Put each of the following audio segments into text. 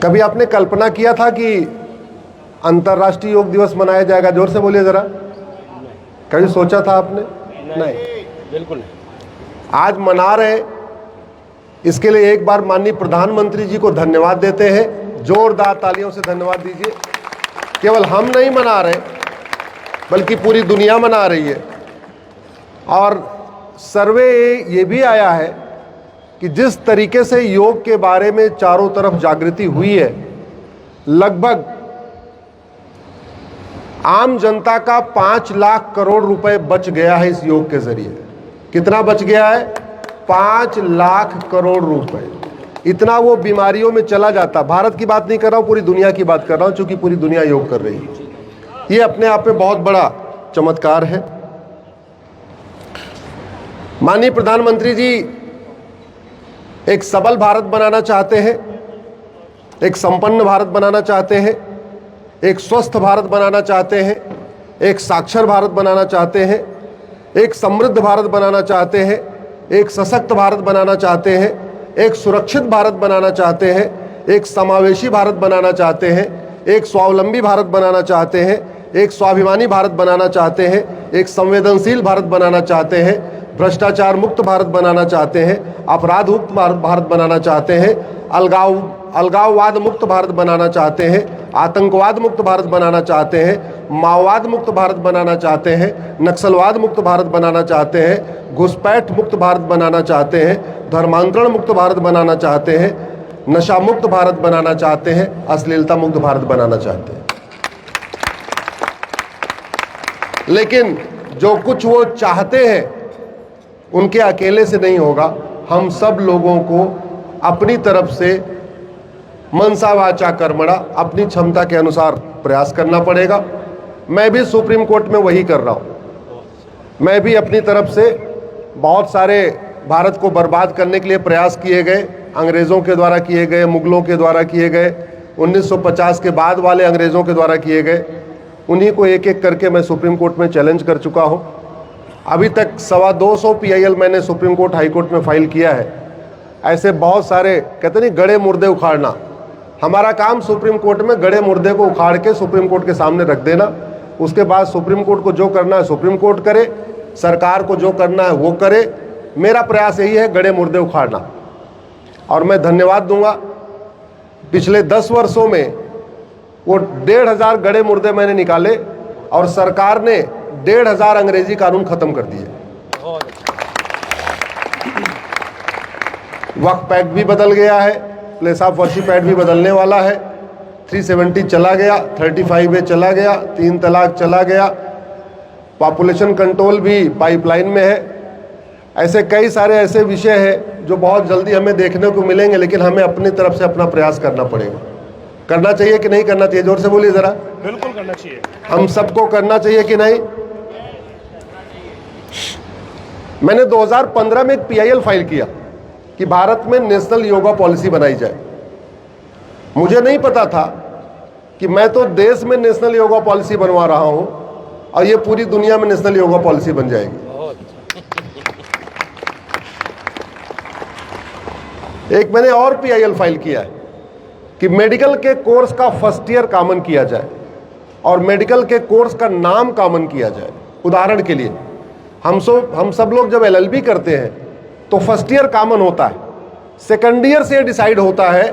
कभी आपने कल्पना किया था कि अंतर्राष्ट्रीय योग दिवस मनाया जाएगा? जोर से बोलिए जरा। कभी सोचा था आपने? नहीं, बिल्कुल नहीं। आज मना रहे, इसके लिए एक बार माननीय प्रधानमंत्री जी को धन्यवाद देते हैं। जोरदार तालियों से धन्यवाद दीजिए। केवल हम नहीं मना रहे बल्कि पूरी दुनिया मना रही है। और सर्वे ये भी आया है कि जिस तरीके से योग के बारे में चारों तरफ जागृति हुई है, लगभग आम जनता का 5 लाख करोड़ रुपए बच गया है इस योग के जरिए। कितना बच गया है? 5 लाख करोड़ रुपए। इतना वो बीमारियों में चला जाता। भारत की बात नहीं कर रहा हूं, पूरी दुनिया की बात कर रहा हूं, क्योंकि पूरी दुनिया योग कर रही है। ये अपने आप में बहुत बड़ा चमत्कार है। माननीय प्रधानमंत्री जी एक सबल भारत बनाना चाहते हैं, एक संपन्न भारत बनाना चाहते हैं, एक स्वस्थ भारत बनाना चाहते हैं, एक साक्षर भारत बनाना चाहते हैं, एक समृद्ध भारत बनाना चाहते हैं, एक सशक्त भारत बनाना चाहते हैं, एक सुरक्षित भारत बनाना चाहते हैं, एक समावेशी भारत बनाना चाहते हैं, एक स्वावलंबी भारत बनाना चाहते हैं, एक स्वाभिमानी भारत बनाना चाहते हैं, एक संवेदनशील भारत बनाना चाहते हैं, भ्रष्टाचार मुक्त भारत बनाना चाहते हैं, अपराध मुक्त भारत बनाना चाहते हैं, अलगाववाद मुक्त भारत बनाना चाहते हैं, आतंकवाद मुक्त भारत बनाना चाहते हैं, माओवाद मुक्त भारत बनाना चाहते हैं, नक्सलवाद मुक्त भारत बनाना चाहते हैं, घुसपैठ मुक्त भारत बनाना चाहते हैं, धर्मांतरण मुक्त भारत बनाना चाहते हैं, नशा मुक्त भारत बनाना चाहते हैं, अश्लीलता मुक्त भारत बनाना चाहते हैं। लेकिन जो कुछ वो चाहते हैं उनके अकेले से नहीं होगा। हम सब लोगों को अपनी तरफ से मनसा वाचा कर्मणा अपनी क्षमता के अनुसार प्रयास करना पड़ेगा। मैं भी सुप्रीम कोर्ट में वही कर रहा हूँ। मैं भी अपनी तरफ से बहुत सारे भारत को बर्बाद करने के लिए प्रयास किए गए, अंग्रेज़ों के द्वारा किए गए, मुगलों के द्वारा किए गए, 1950 के बाद वाले अंग्रेज़ों के द्वारा किए गए, उन्हीं को एक एक करके मैं सुप्रीम कोर्ट में चैलेंज कर चुका हूँ। अभी तक 225 PIL मैंने सुप्रीम कोर्ट हाई कोर्ट में फाइल किया है। ऐसे बहुत सारे कहते नहीं गड़े मुर्दे उखाड़ना, हमारा काम सुप्रीम कोर्ट में गड़े मुर्दे को उखाड़ के सुप्रीम कोर्ट के सामने रख देना। उसके बाद सुप्रीम कोर्ट को जो करना है सुप्रीम कोर्ट करे, सरकार को जो करना है वो करे। मेरा प्रयास यही है, गड़े मुर्दे उखाड़ना। और मैं धन्यवाद दूंगा, पिछले 10 वर्षों में वो 1,500 गड़े मुर्दे मैंने निकाले और सरकार ने 1,500 अंग्रेजी कानून खत्म कर दिए। वक्फ पैक्ट भी बदल गया है, प्लेस ऑफ वर्शिप पैक्ट भी बदलने वाला है, 370 चला गया, 35A चला गया, 3 तलाक चला गया, पॉपुलेशन कंट्रोल भी पाइपलाइन में है। ऐसे कई सारे ऐसे विषय हैं जो बहुत जल्दी हमें देखने को मिलेंगे, लेकिन हमें अपनी तरफ से अपना प्रयास करना पड़ेगा। करना चाहिए कि नहीं करना चाहिए? जोर से बोलिए जरा। बिल्कुल करना चाहिए। हम सबको करना चाहिए कि नहीं? मैंने 2015 में एक PIL फाइल किया कि भारत में नेशनल योगा पॉलिसी बनाई जाए। मुझे नहीं पता था कि मैं तो देश में नेशनल योगा पॉलिसी बनवा रहा हूं और ये पूरी दुनिया में नेशनल योगा पॉलिसी बन जाएगी। एक मैंने और PIL फाइल किया है कि मेडिकल के कोर्स का फर्स्ट ईयर कॉमन किया जाए और मेडिकल के कोर्स का नाम कॉमन किया जाए। उदाहरण के लिए हम सब लोग जब LLB करते हैं तो फर्स्ट ईयर कॉमन होता है, सेकंड ईयर से डिसाइड होता है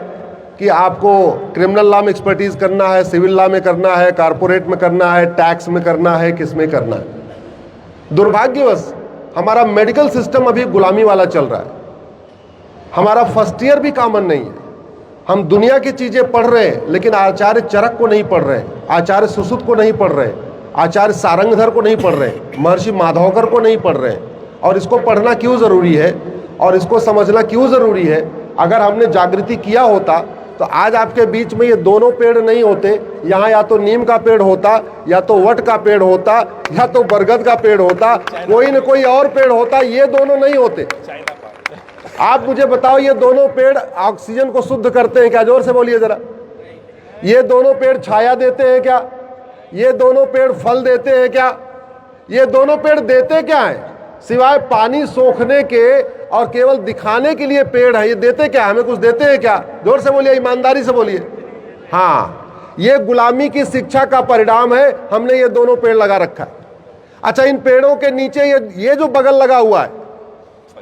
कि आपको क्रिमिनल लॉ में एक्सपर्टीज करना है, सिविल लॉ में करना है, कारपोरेट में करना है, टैक्स में करना है, किस में करना है। दुर्भाग्यवश हमारा मेडिकल सिस्टम अभी गुलामी वाला चल रहा है। हमारा फर्स्ट ईयर भी कॉमन नहीं है। हम दुनिया की चीजें पढ़ रहे हैं लेकिन आचार्य चरक को नहीं पढ़ रहे, आचार्य सुश्रुत को नहीं पढ़ रहे, आचार्य सारंगधर को नहीं पढ़ रहे, महर्षि माधवकर को नहीं पढ़ रहे। और इसको पढ़ना क्यों जरूरी है और इसको समझना क्यों जरूरी है? अगर हमने जागृति किया होता तो आज आपके बीच में ये दोनों पेड़ नहीं होते। यहाँ या तो नीम का पेड़ होता, या तो वट का पेड़ होता, या तो बरगद का पेड़ होता, कोई न कोई और पेड़ होता, ये दोनों नहीं होते। आप मुझे बताओ, ये दोनों पेड़ ऑक्सीजन को शुद्ध करते हैं क्या? जोर से बोलिए जरा। ये दोनों पेड़ छाया देते हैं क्या? ये दोनों पेड़ फल देते हैं क्या? ये दोनों पेड़ देते क्या हैं? सिवाय पानी सोखने के और केवल दिखाने के लिए पेड़ है। ये देते क्या, हमें कुछ देते हैं क्या? जोर से बोलिए, ईमानदारी से बोलिए। हाँ, ये गुलामी की शिक्षा का परिणाम है। हमने ये दोनों पेड़ लगा रखा है। अच्छा, इन पेड़ों के नीचे ये जो बगल लगा हुआ है,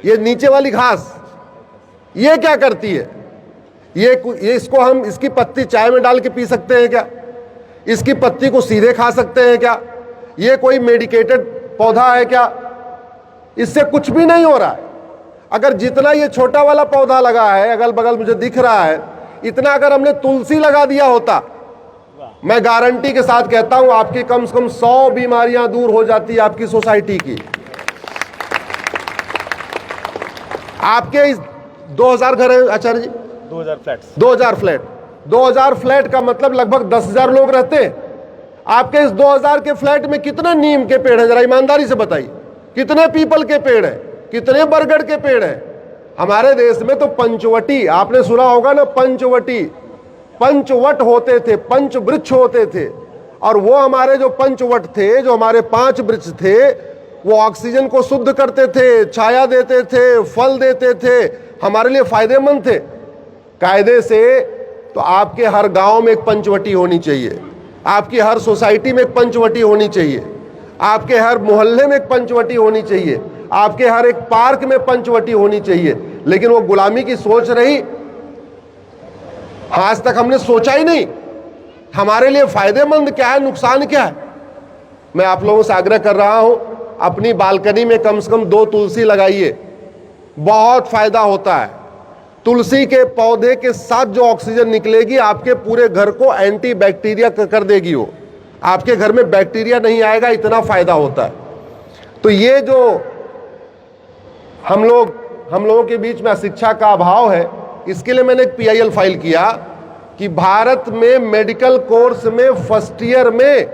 ये नीचे वाली घास, ये क्या करती है? ये इसको हम, इसकी पत्ती चाय में डाल के पी सकते हैं क्या? इसकी पत्ती को सीधे खा सकते हैं क्या? ये कोई मेडिकेटेड पौधा है क्या? इससे कुछ भी नहीं हो रहा है। अगर जितना ये छोटा वाला पौधा लगा है, अगल बगल मुझे दिख रहा है, इतना अगर हमने तुलसी लगा दिया होता, मैं गारंटी के साथ कहता हूं आपकी कम से कम 100 बीमारियां दूर हो जाती है आपकी सोसाइटी की। आपके इस 2000 घर है आचार्य जी, 2000 फ्लैट्स, 2000 फ्लैट, 2000 फ्लैट का मतलब लगभग 10,000 लोग रहते हैं। आपके इस 2000 के फ्लैट में कितने नीम के पेड़ हैं? जरा ईमानदारी से बताइए, कितने पीपल के पेड़ हैं, कितने बरगद के पेड़ हैं? हमारे देश में तो पंचवटी, आपने सुना होगा ना, पंचवटी, पंचवट होते थे, पंच वृक्ष होते थे। और वो हमारे जो पंचवट थे, जो हमारे 5 वृक्ष थे, वो ऑक्सीजन को शुद्ध करते थे, छाया देते थे, फल देते थे, हमारे लिए फायदेमंद थे। कायदे से तो आपके हर गांव में एक पंचवटी होनी चाहिए, आपकी हर सोसाइटी में एक पंचवटी होनी चाहिए, आपके हर मोहल्ले में एक पंचवटी होनी चाहिए, आपके हर एक पार्क में पंचवटी होनी चाहिए। लेकिन वो गुलामी की सोच रही, आज तक हमने सोचा ही नहीं हमारे लिए फायदेमंद क्या है, नुकसान क्या है। मैं आप लोगों से आग्रह कर रहा हूं, अपनी बालकनी में कम से कम 2 तुलसी लगाइए, बहुत फायदा होता है। तुलसी के पौधे के साथ जो ऑक्सीजन निकलेगी, आपके पूरे घर को एंटी बैक्टीरिया कर देगी। वो आपके घर में बैक्टीरिया नहीं आएगा, इतना फायदा होता है। तो ये जो हम लोगों के बीच में शिक्षा का अभाव है, इसके लिए मैंने एक PIL फाइल किया कि भारत में मेडिकल कोर्स में फर्स्ट ईयर में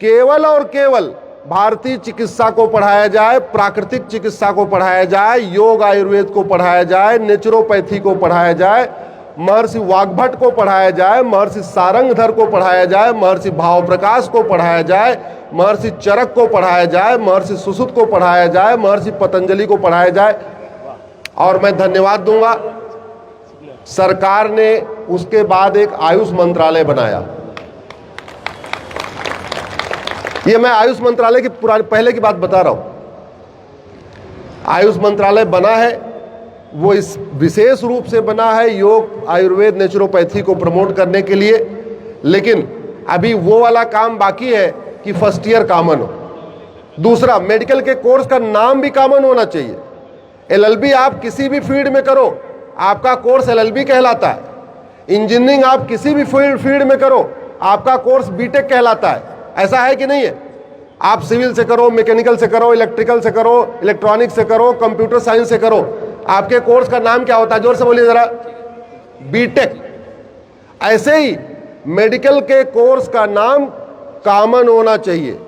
केवल और केवल भारतीय चिकित्सा को पढ़ाया जाए, प्राकृतिक चिकित्सा को पढ़ाया जाए, योग आयुर्वेद को पढ़ाया जाए, नेचुरोपैथी को पढ़ाया जाए, महर्षि वाग्भट को पढ़ाया जाए, महर्षि सारंगधर को पढ़ाया जाए, महर्षि भाव प्रकाश को पढ़ाया जाए, महर्षि चरक को पढ़ाया जाए, महर्षि सुश्रुत को पढ़ाया जाए, महर्षि पतंजलि को पढ़ाया जाए। और मैं धन्यवाद दूंगा, सरकार ने उसके बाद एक आयुष मंत्रालय बनाया। ये मैं आयुष मंत्रालय की पहले की बात बता रहा हूं। आयुष मंत्रालय बना है, वो इस विशेष रूप से बना है योग आयुर्वेद नेचुरोपैथी को प्रमोट करने के लिए। लेकिन अभी वो वाला काम बाकी है कि फर्स्ट ईयर कॉमन हो। दूसरा, मेडिकल के कोर्स का नाम भी कॉमन होना चाहिए। LLB आप किसी भी फील्ड में करो, आपका कोर्स LLB कहलाता है। इंजीनियरिंग आप किसी भी फील्ड में करो, आपका कोर्स बीटेक कहलाता है। ऐसा है कि नहीं है? आप सिविल से करो, मैकेनिकल से करो, इलेक्ट्रिकल से करो, इलेक्ट्रॉनिक्स से करो, कंप्यूटर साइंस से करो, आपके कोर्स का नाम क्या होता है? जोर से बोलिए जरा, बीटेक। ऐसे ही मेडिकल के कोर्स का नाम कॉमन होना चाहिए।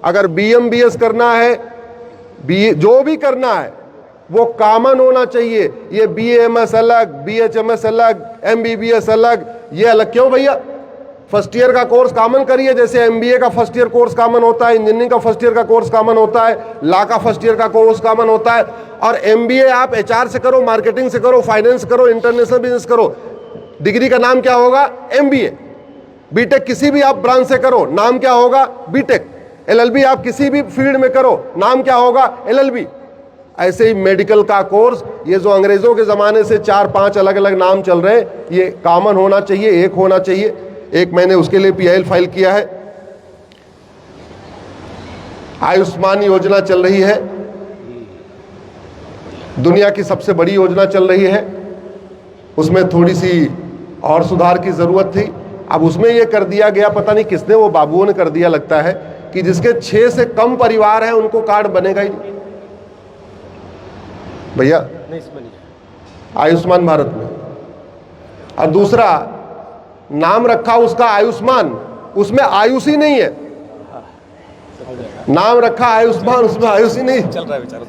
अगर BM BS करना है, जो भी करना है वो कॉमन होना चाहिए। ये BAMS अलग, BHMS अलग, MBBS अलग, ये अलग क्यों भैया? फर्स्ट ईयर का कोर्स कॉमन करिए, जैसे MBA का फर्स्ट ईयर कोर्स कॉमन होता है, इंजीनियरिंग का फर्स्ट ईयर का कोर्स कॉमन होता है, लॉ का फर्स्ट ईयर का कोर्स कॉमन होता है। और MBA आप HR से करो, मार्केटिंग से करो, फाइनेंस करो, इंटरनेशनल बिजनेस करो, डिग्री का नाम क्या होगा? MBA। बीटेक किसी भी आप ब्रांच से करो, नाम क्या होगा? बीटेक। LLB आप किसी भी फील्ड में करो, नाम क्या होगा? LLB। ऐसे ही मेडिकल का कोर्स, ये जो अंग्रेजों के ज़माने से 4-5 अलग अलग नाम चल रहे हैं, ये कॉमन होना चाहिए, एक होना चाहिए। एक मैंने उसके लिए PIL फाइल किया है। आयुष्मान योजना चल रही है, दुनिया की सबसे बड़ी योजना चल रही है। उसमें थोड़ी सी और सुधार की ज़रूरत थी। अब उसमें ये कर दिया गया, पता नहीं किसने, वो बाबुओं ने कर दिया लगता है, कि जिसके 6 से कम परिवार हैं उनको कार्ड बनेगा ही नहीं भैया, नहीं बनी आयुष्मान भारत में। और दूसरा, नाम रखा उसका आयुष्मान, उसमें आयुष ही नहीं है। नाम रखा आयुष्मान, उसमें आयुष ही नहीं चल रहा है विचार।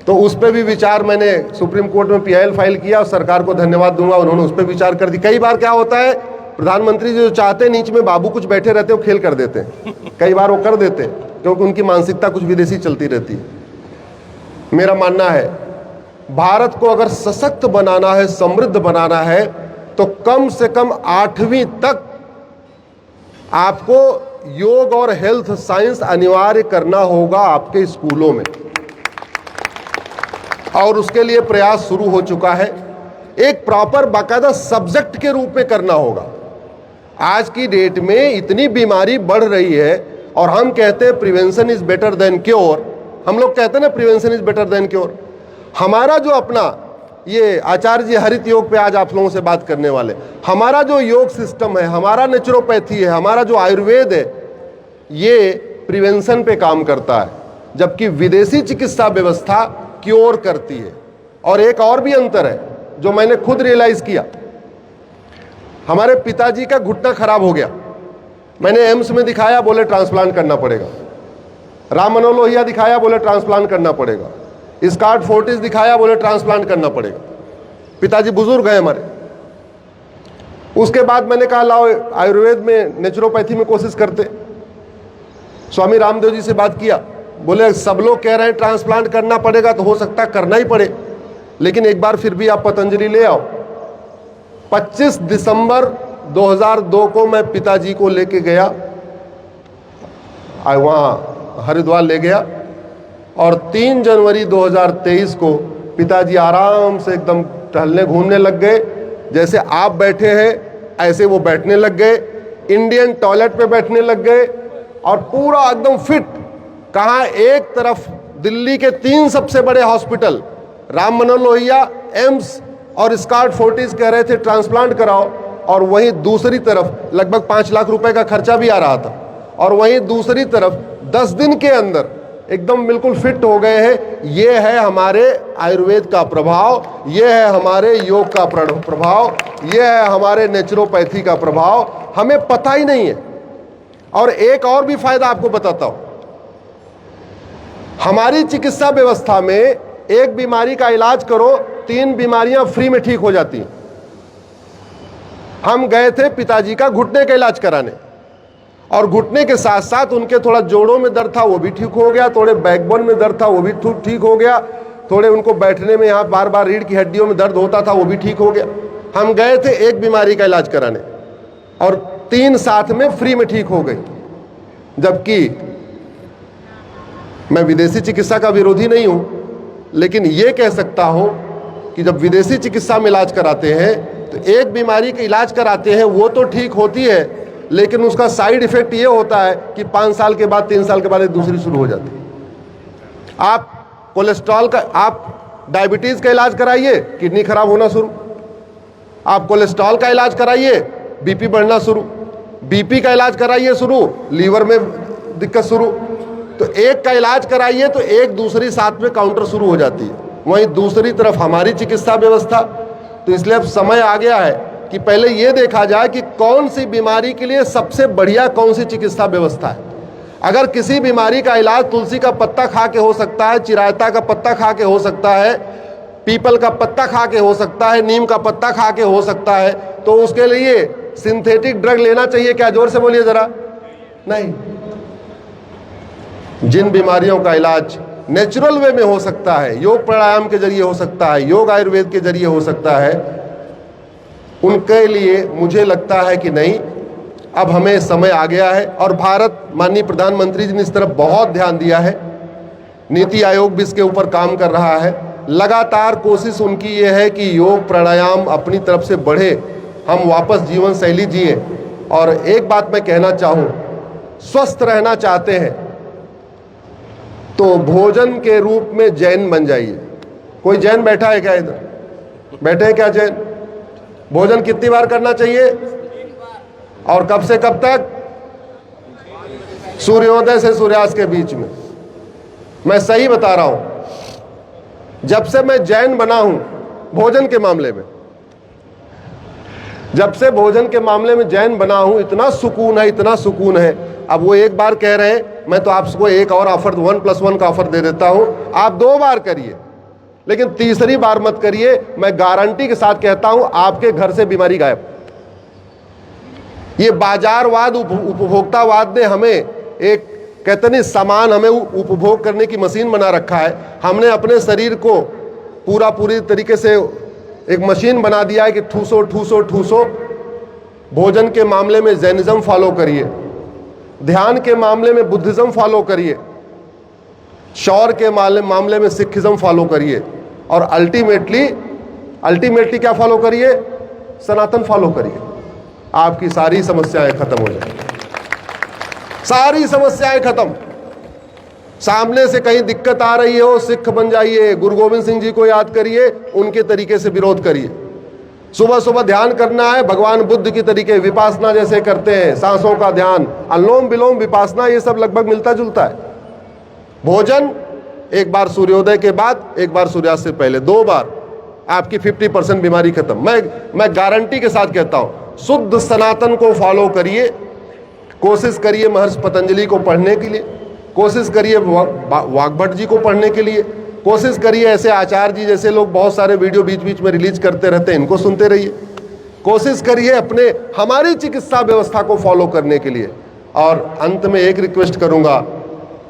तो उस पर भी विचार मैंने सुप्रीम कोर्ट में PIL फाइल किया, और सरकार को धन्यवाद दूंगा, उन्होंने उस पर विचार कर दी। कई बार क्या होता है, प्रधानमंत्री जी जो चाहते हैं, नीचे में बाबू कुछ बैठे रहते हैं, वो खेल कर देते हैं। कई बार वो कर देते हैं, क्योंकि उनकी मानसिकता कुछ विदेशी चलती रहती है। मेरा मानना है भारत को अगर सशक्त बनाना है, समृद्ध बनाना है, तो कम से कम 8वीं तक आपको योग और हेल्थ साइंस अनिवार्य करना होगा आपके स्कूलों में, और उसके लिए प्रयास शुरू हो चुका है। एक प्रॉपर बाकायदा सब्जेक्ट के रूप में करना होगा। आज की डेट में इतनी बीमारी बढ़ रही है और हम कहते हैं prevention is better than cure. हम लोग कहते हैं ना prevention is better than cure. हमारा जो अपना ये आचार्य जी हरित योग पे आज आप लोगों से बात करने वाले, हमारा जो योग सिस्टम है, हमारा नेचुरोपैथी है, हमारा जो आयुर्वेद है, ये प्रिवेंशन पे काम करता है, जबकि विदेशी चिकित्सा व्यवस्था क्योर करती है। और एक और भी अंतर है जो मैंने खुद रियलाइज किया। हमारे पिताजी का घुटना खराब हो गया, मैंने एम्स में दिखाया, बोले ट्रांसप्लांट करना पड़ेगा। राम मनोहर लोहिया दिखाया, बोले ट्रांसप्लांट करना पड़ेगा। स्कॉट फोर्टिस दिखाया, बोले ट्रांसप्लांट करना पड़ेगा। पिताजी बुजुर्ग हैं हमारे। उसके बाद मैंने कहा लाओ आयुर्वेद में, नेचुरोपैथी में कोशिश करते। स्वामी रामदेव जी से बात किया, बोले सब लोग कह रहे हैं ट्रांसप्लांट करना पड़ेगा, तो हो सकता है करना ही पड़े, लेकिन एक बार फिर भी आप पतंजलि ले आओ। 25 दिसंबर 2002 को मैं पिताजी को लेके गया, वहाँ हरिद्वार ले गया, और 3 जनवरी 2023 को पिताजी आराम से एकदम टहलने घूमने लग गए। जैसे आप बैठे हैं ऐसे वो बैठने लग गए, इंडियन टॉयलेट पे बैठने लग गए, और पूरा एकदम फिट। कहाँ, एक तरफ दिल्ली के 3 सबसे बड़े हॉस्पिटल राम मनोहर लोहिया, एम्स और स्कॉट फोर्टिस कह रहे थे ट्रांसप्लांट कराओ, और वहीं दूसरी तरफ लगभग 5 लाख रुपए का खर्चा भी आ रहा था, और वहीं दूसरी तरफ 10 दिन के अंदर एकदम बिल्कुल फिट हो गए हैं। ये है हमारे आयुर्वेद का प्रभाव, ये है हमारे योग का प्रभाव, ये है हमारे नेचुरोपैथी का प्रभाव। हमें पता ही नहीं है। और एक और भी फायदा आपको बताता हूं, हमारी चिकित्सा व्यवस्था में एक बीमारी का इलाज करो, 3 बीमारियां फ्री में ठीक हो जाती हैं। हम गए थे पिताजी का घुटने का इलाज कराने, और घुटने के साथ साथ उनके थोड़ा जोड़ों में दर्द था, वो भी ठीक हो गया, थोड़े बैकबोन में दर्द था, वो भी ठीक हो गया, थोड़े उनको बैठने में यहाँ बार बार रीढ़ की हड्डियों में दर्द होता था, वो भी ठीक हो गया। हम गए थे एक बीमारी का इलाज कराने, और 3 साथ में फ्री में ठीक हो गई। जबकि मैं विदेशी चिकित्सा का विरोधी नहीं हूं, लेकिन ये कह सकता हूं कि जब विदेशी चिकित्सा में इलाज कराते हैं तो एक बीमारी का इलाज कराते हैं, वो तो ठीक होती है, लेकिन उसका साइड इफेक्ट ये होता है कि 5 साल के बाद, 3 साल के बाद एक दूसरी शुरू हो जाती है। आप कोलेस्ट्रॉल का, आप डायबिटीज का इलाज कराइए, किडनी खराब होना शुरू। आप कोलेस्ट्रॉल का इलाज कराइए, बीपी बढ़ना शुरू। बीपी का इलाज कराइए शुरू, लीवर में दिक्कत शुरू। तो एक का इलाज कराइए तो एक दूसरी साथ में काउंटर शुरू हो जाती है। वहीं दूसरी तरफ हमारी चिकित्सा व्यवस्था, तो इसलिए अब समय आ गया है कि पहले ये देखा जाए कि कौन सी बीमारी के लिए सबसे बढ़िया कौन सी चिकित्सा व्यवस्था है। अगर किसी बीमारी का इलाज तुलसी का पत्ता खा के हो सकता है, चिरायता का पत्ता खा के हो सकता है, पीपल का पत्ता खा के हो सकता है, नीम का पत्ता खा के हो सकता है, तो उसके लिए सिंथेटिक ड्रग लेना चाहिए क्या? जोर से बोलिए जरा। नहीं। जिन बीमारियों का इलाज नेचुरल वे में हो सकता है, योग प्राणायाम के जरिए हो सकता है, योग आयुर्वेद के जरिए हो सकता है, उनके लिए मुझे लगता है कि नहीं, अब हमें समय आ गया है। और भारत, माननीय प्रधानमंत्री जी ने इस तरफ बहुत ध्यान दिया है, नीति आयोग भी इसके ऊपर काम कर रहा है। लगातार कोशिश उनकी ये है कि योग प्राणायाम अपनी तरफ से बढ़े, हम वापस जीवन शैली जिए। और एक बात मैं कहना चाहूँ, स्वस्थ रहना चाहते हैं तो भोजन के रूप में जैन बन जाइए। कोई जैन बैठा है क्या इधर? बैठे हैं क्या जैन? भोजन कितनी बार करना चाहिए और कब से कब तक? सूर्योदय से सूर्यास्त के बीच में। मैं सही बता रहा हूं, जब से मैं जैन बना हूं भोजन के मामले में, जब से भोजन के मामले में जैन बना हूं, इतना सुकून है, इतना सुकून है। अब वो एक बार कह रहे हैं, मैं तो आपको एक और ऑफर 1+1 का ऑफर दे देता हूं, आप 2 बार करिए, लेकिन तीसरी बार मत करिए। मैं गारंटी के साथ कहता हूं, आपके घर से बीमारी गायब। ये बाजारवाद, उपभोक्तावाद ने हमें एक कहते नहीं सामान हमें उपभोग करने की मशीन बना रखा है, हमने अपने शरीर को पूरी तरीके से एक मशीन बना दिया है कि ठूसो ठूसो ठूसो। भोजन के मामले में जैनिज्म फॉलो करिए, ध्यान के मामले में बुद्धिज्म फॉलो करिए, शौर के मामले में सिखिज्म फॉलो करिए, और अल्टीमेटली क्या फॉलो करिए? सनातन फॉलो करिए। आपकी सारी समस्याएं खत्म हो जाएंगी, सारी समस्याएं खत्म। सामने से कहीं दिक्कत आ रही हो, सिख बन जाइए, गुरु गोविंद सिंह जी को याद करिए, उनके तरीके से विरोध करिए। सुबह सुबह ध्यान करना है भगवान बुद्ध की तरीके, विपासना जैसे करते हैं, सांसों का ध्यान, अनुलोम विलोम विपासना, ये सब लगभग मिलता जुलता है। भोजन एक बार सूर्योदय के बाद, एक बार सूर्यास्त से पहले, 2 बार, आपकी 50% बीमारी खत्म। मैं गारंटी के साथ कहता हूं, शुद्ध सनातन को फॉलो करिए। कोशिश करिए महर्षि पतंजलि को पढ़ने के लिए, कोशिश करिए वाग्भट जी को पढ़ने के लिए, कोशिश करिए ऐसे आचार्य जी जैसे लोग बहुत सारे वीडियो बीच बीच में रिलीज करते रहते हैं, इनको सुनते रहिए। कोशिश करिए अपने हमारी चिकित्सा व्यवस्था को फॉलो करने के लिए। और अंत में एक रिक्वेस्ट करूंगा,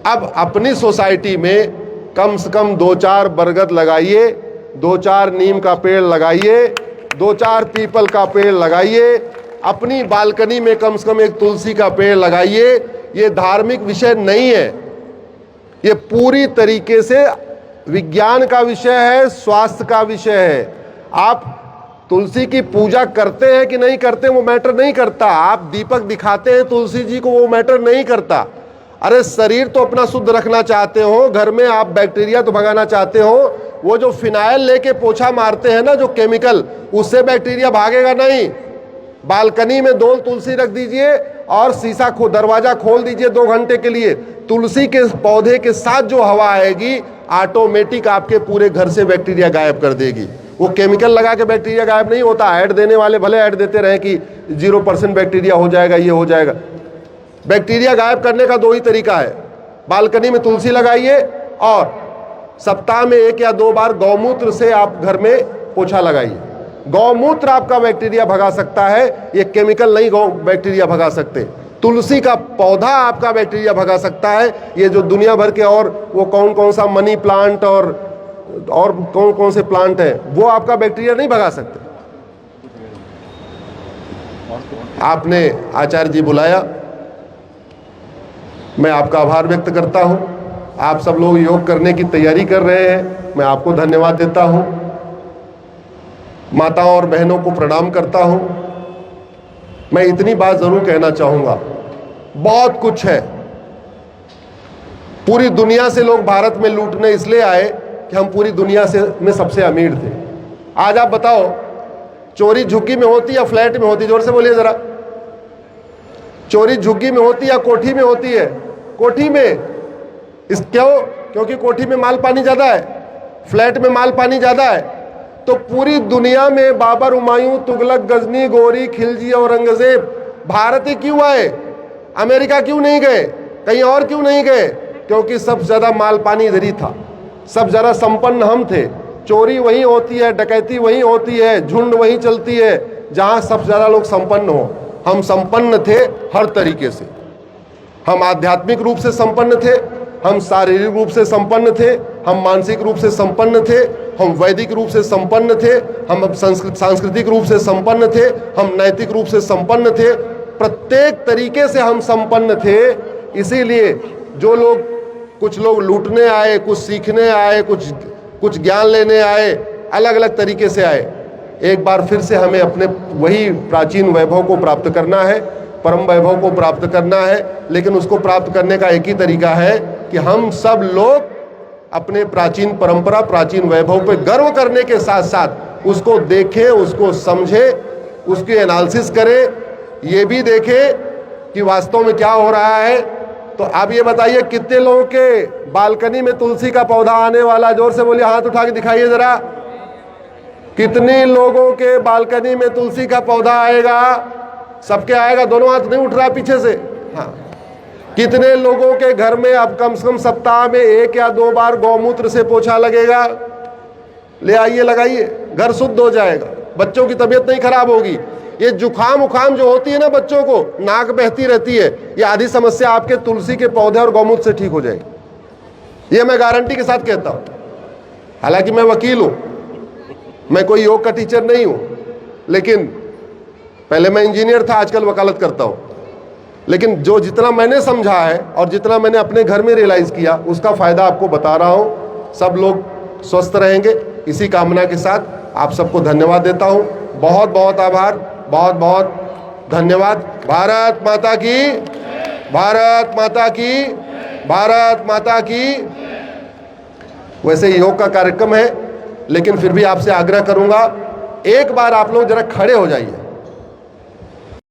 अब अपनी सोसाइटी में कम से कम 2-4 बरगद लगाइए, 2-4 नीम का पेड़ लगाइए, 2-4 पीपल का पेड़ लगाइए, अपनी बालकनी में कम से कम एक तुलसी का पेड़ लगाइए। ये धार्मिक विषय नहीं है, ये पूरी तरीके से विज्ञान का विषय है, स्वास्थ्य का विषय है। आप तुलसी की पूजा करते हैं कि नहीं करते वो मैटर नहीं करता, आप दीपक दिखाते हैं तुलसी जी को वो मैटर नहीं करता। अरे शरीर तो अपना शुद्ध रखना चाहते हो, घर में आप बैक्टीरिया तो भगाना चाहते हो, वो जो फिनाइल लेके पोछा मारते हैं ना, जो केमिकल, उससे बैक्टीरिया भागेगा नहीं। बालकनी में 2 तुलसी रख दीजिए और शीशा दरवाजा खोल दीजिए 2 घंटे के लिए, तुलसी के पौधे के साथ जो हवा आएगी ऑटोमेटिक आपके पूरे घर से बैक्टीरिया गायब कर देगी। वो केमिकल लगा के बैक्टीरिया गायब नहीं होता। ऐड देने वाले भले ऐड देते रहे कि 0% बैक्टीरिया हो जाएगा, ये हो जाएगा। बैक्टीरिया गायब करने का 2 ही तरीका है, बालकनी में तुलसी लगाइए और सप्ताह में 1 या 2 बार गौमूत्र से आप घर में पोछा लगाइए। गौमूत्र आपका बैक्टीरिया भगा सकता है, ये केमिकल नहीं बैक्टीरिया भगा सकते। तुलसी का पौधा आपका बैक्टीरिया भगा सकता है। ये जो दुनिया भर के और वो कौन सा मनी प्लांट और कौन से प्लांट है, वो आपका बैक्टीरिया नहीं भगा सकते। आपने आचार्य जी बुलाया, मैं आपका आभार व्यक्त करता हूं। आप सब लोग योग करने की तैयारी कर रहे हैं, मैं आपको धन्यवाद देता हूं। माताओं और बहनों को प्रणाम करता हूं। मैं इतनी बात जरूर कहना चाहूंगा, बहुत कुछ है। पूरी दुनिया से लोग भारत में लूटने इसलिए आए कि हम पूरी दुनिया में सबसे अमीर थे। आज आप बताओ, चोरी झुग्गी में होती या फ्लैट में होती? जोर से बोलिए जरा। चोरी झुग्गी में होती या कोठी में होती है? कोठी में। क्योंकि कोठी में माल पानी ज्यादा है, फ्लैट में माल पानी ज्यादा है। तो पूरी दुनिया में बाबर, हुमायूं, तुगलक, गजनी, गोरी, खिलजी, औरंगजेब भारत ही क्यों आए? अमेरिका क्यों नहीं गए? कहीं और क्यों नहीं गए? क्योंकि सबसे ज्यादा माल पानी इधर ही था, सब ज्यादा संपन्न हम थे। चोरी वहीं होती है, डकैती वहीं होती है, झुंड वहीं चलती है जहां सबसे ज्यादा लोग संपन्न हो। हम संपन्न थे हर तरीके से। हम आध्यात्मिक रूप से संपन्न थे, हम शारीरिक रूप से संपन्न थे, हम मानसिक रूप से संपन्न थे, हम वैदिक रूप से संपन्न थे, हम सांस्कृतिक रूप से संपन्न थे, हम नैतिक रूप से संपन्न थे। प्रत्येक तरीके से हम संपन्न थे। इसीलिए जो लोग, कुछ लोग लूटने आए, कुछ सीखने आए, कुछ ज्ञान लेने आए, अलग अलग तरीके से आए। एक बार फिर से हमें अपने वही प्राचीन वैभव को प्राप्त करना है, परम वैभव को प्राप्त करना है। लेकिन उसको प्राप्त करने का एक ही तरीका है कि हम सब लोग अपने प्राचीन परंपरा, प्राचीन वैभव पे गर्व करने के साथ साथ उसको देखें, उसको समझें, उसकी एनालिसिस करें, ये भी देखें कि वास्तव में क्या हो रहा है। तो आप ये बताइए, कितने लोगों के बालकनी में तुलसी का पौधा आने वाला? जोर से बोलिए, हाथ उठा के दिखाइए जरा। कितने लोगों के बालकनी में तुलसी का पौधा आएगा? सबके आएगा? दोनों हाथ नहीं उठ रहा पीछे से? हाँ। कितने लोगों के घर में अब कम से कम सप्ताह में 1 या 2 बार गौमूत्र से पोछा लगेगा? ले आइए, लगाइए, घर शुद्ध हो जाएगा, बच्चों की तबीयत नहीं खराब होगी। ये जुखाम उखाम जो होती है ना बच्चों को, नाक बहती रहती है, ये आधी समस्या आपके तुलसी के पौधे और गौमूत्र से ठीक हो जाएगी। ये मैं गारंटी के साथ कहता हूं। हालांकि मैं वकील हूं, मैं कोई योग का टीचर नहीं हूं, लेकिन पहले मैं इंजीनियर था, आजकल वकालत करता हूं। लेकिन जो जितना मैंने समझा है और जितना मैंने अपने घर में रियलाइज किया, उसका फायदा आपको बता रहा हूं। सब लोग स्वस्थ रहेंगे, इसी कामना के साथ आप सबको धन्यवाद देता हूं। बहुत बहुत आभार, बहुत बहुत धन्यवाद। भारत माता की, भारत माता की, भारत माता की। वैसे योग का कार्यक्रम है, लेकिन फिर भी आपसे आग्रह करूंगा, एक बार आप लोग जरा खड़े हो जाइए।